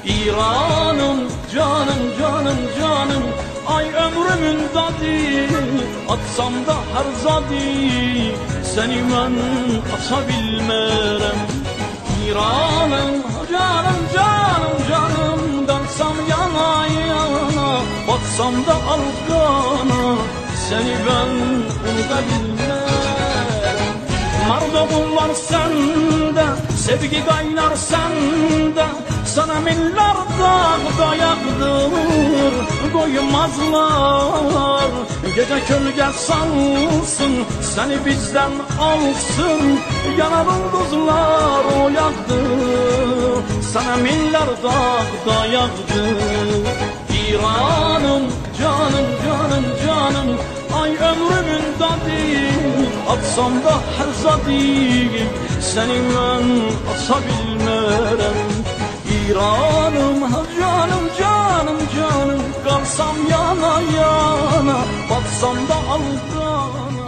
İranım, canım, canım, canım, ay ömrümün dadı, atsam da her zadı, seni ben ata bilmerem. İranım, canım, canım, canım, dansam yana yana, batsam da algana, seni ben unuta bilmerem. Mardokun var sende, sevgi kaynar sende, sana millar dağda yakdır, koymazlar. Gece gölge salsın, seni bizden alsın, yanar yıldızlar o yaktı, sana millar dağda yakdır. İranım, canım, canım, canım, ay ömrümün dadı, atsam da her zadı, seni ben ata bilmerem. İranım, canım, canım, canım, kalsam yana yana, batsam da algana.